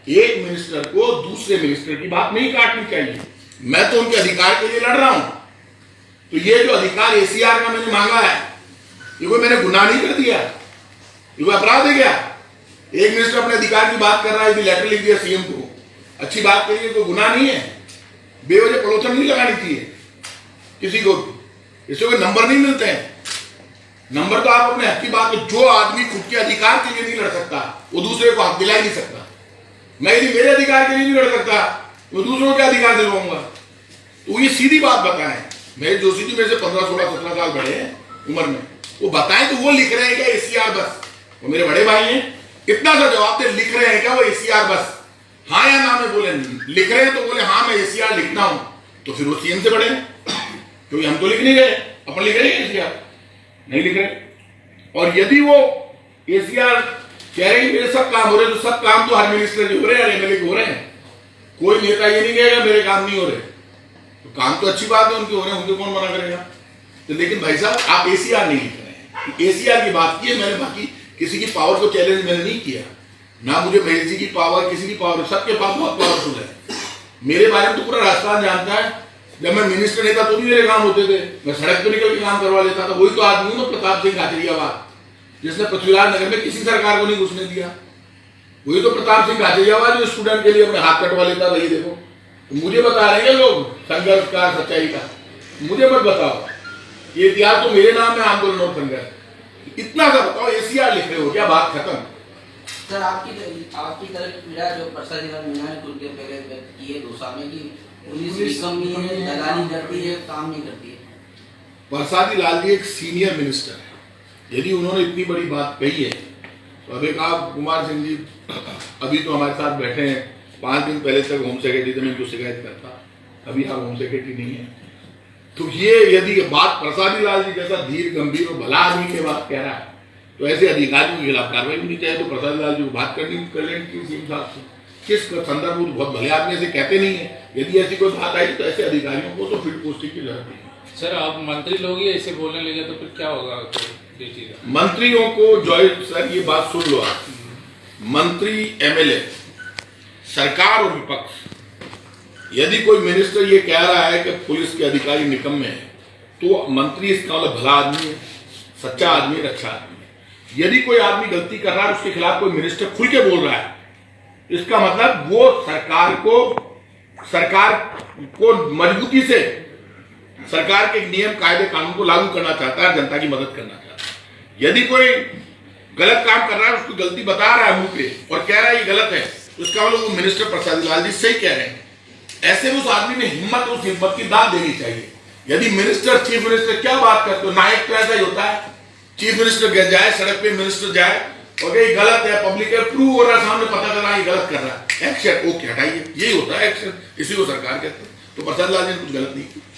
एक मिनिस्टर को दूसरे मिनिस्टर की बात नहीं काटनी चाहिए। मैं तो उनके अधिकार के लिए लड़ रहा हूं। तो ये जो अधिकार एसीआर का मैंने मांगा है, ये कोई मैंने गुनाह नहीं कर दिया, ये कोई अपराध है क्या? एक मिनिस्टर अपने अधिकार की बात कर रहा है, लेटर लिख दिया सीएम को, अच्छी बात करिए, तो गुनाह नहीं है। बेवजह प्रलोभन नहीं लगानी चाहिए किसी को, इससे कोई नंबर नहीं मिलते हैं। नंबर तो आप अपने हक की बात, जो आदमी खुद के अधिकार के लिए नहीं लड़ सकता वो दूसरे को हक दिला ही नहीं सकता। मैं यदि मेरे अधिकार के लिए नहीं लड़ सकता तो दूसरों के अधिकार दिलवाऊंगा? तो ये सीधी बात बताएं। मेरे जोशी जी मेरे से 15, 16, 17 साल बड़े हैं उम्र में, वो बताएं तो वो लिख रहे हैं क्या एसीआर बस? वो मेरे बड़े भाई हैं, इतना सा जवाब दे, लिख रहे हैं क्या वो एसीआर बस? हाँ या ना में बोले, लिख रहे हैं तो बोले हाँ मैं एसीआर लिखता हूं, तो फिर वो सीएम से बड़े हैं, क्योंकि हम तो लिख नहीं गए, अपन लिख रहे हैं एसीआर नहीं लिख रहे। और यदि वो एसीआर कह रहे हैं मेरे सब काम हो रहे, तो सब काम तो हर मिनिस्टर के हो रहे हैं, एमएलए के हो रहे हैं। कोई नेता ये नहीं कहेगा मेरे काम नहीं हो रहे, तो काम तो अच्छी बात है उनके हो रहे हैं, उनके कौन मना करेगा? तो लेकिन भाई साहब आप एसीआर नहीं लिख रहे हैं। एसीआर की बात की है मैंने, बाकी किसी की पावर को चैलेंज मैंने नहीं किया, ना मुझे महेश जी की पावर, किसी की पावर, सबके पास बहुत पावरफुल है। मेरे बारे में तो पूरा राजस्थान जानता है। जब मैं मिनिस्टर नहीं था तो भी मेरे काम होते थे, मैं सड़क पर निकल के काम करवा लेता था। वही तो आदमी हूं ना प्रताप सिंह खाचरियावाद, जिसने पृथ्वीराज नगर में किसी सरकार को नहीं घुसने दिया। वही तो प्रताप सिंह खाचरियावाद जो स्टूडेंट के लिए अपने हाथ कटवा लेता था। ये देखो, तो मुझे बता रहे हैं लोग संघर्ष का, सच्चाई का, मुझे मत बताओ। ये इतिहास तो मेरे नाम है, आंदोलन और संघर्ष। इतना सा बताओ, एसीआर लिख रहे हो क्या? बात खत्म। सर आपकी तरफ पीड़ा जो प्रसाद मीना ने खुल के पहले व्यक्त की है दोसा में कि पुलिस कमी है, दलाली करती है, काम नहीं करती है। प्रसादी लाल जी एक सीनियर मिनिस्टर है, यदि उन्होंने इतनी बड़ी बात कही है तो अभी आप कुमार सिंह जी अभी तो हमारे साथ बैठे हैं, 5 दिन पहले तक होम सेक्रेटरी थे, मैं इनको शिकायत करता, अभी आप होम सेक्रेटरी नहीं है। तो ये यदि बात प्रसादी लाल जी जैसा धीर गंभीर और भला आदमी के बात कह रहा है, तो ऐसे अधिकारियों के खिलाफ कार्रवाई होनी चाहिए। तो प्रसाद लाल जी को बात कर लेनी की सीएम साहब से, किस संदर्भ में? बहुत भले आदमी ऐसे कहते नहीं है। यदि ऐसी कोई बात आई तो ऐसे अधिकारियों को तो फील्ड पोस्टिंग की जरूरत नहीं। सर आप मंत्री लोग ही ऐसे बोलने लगे तो फिर क्या होगा? मंत्रियों को जॉय सर ये बात सुन लो आप, मंत्री, एमएलए, सरकार और विपक्ष, यदि कोई मिनिस्टर ये कह रहा है कि पुलिस के अधिकारी निकम्मे हैं, तो मंत्री इसका मतलब भला आदमी है, सच्चा आदमी, अच्छा आदमी है। यदि कोई आदमी गलती कर रहा है, उसके खिलाफ कोई मिनिस्टर खुल के बोल रहा है, इसका मतलब वो सरकार को मजबूती से, सरकार के नियम, कायदे, कानून को लागू करना चाहता है, जनता की मदद करना चाहता है। यदि कोई गलत काम कर रहा है, उसको गलती बता रहा है मुंह पे और कह रहा है ये गलत है, उसका मतलब वो मिनिस्टर प्रसाद लाल जी सही कह रहे हैं। ऐसे में उस आदमी में हिम्मत, उस हिम्मत की दाद देनी चाहिए। यदि मिनिस्टर, चीफ मिनिस्टर क्या बात करते हो, नायक तो ऐसा ही होता है, चीफ मिनिस्टर जाए सड़क पे, मिनिस्टर जाए और ये गलत है, पब्लिक है, प्रूव हो रहा है, सामने पता कर रहा है ये गलत कर रहा है, एक्शन ओके हटाइए, यही होता है एक्शन, इसी को सरकार कहते हैं। तो प्रसाद लाल जी ने कुछ गलत नहीं किया।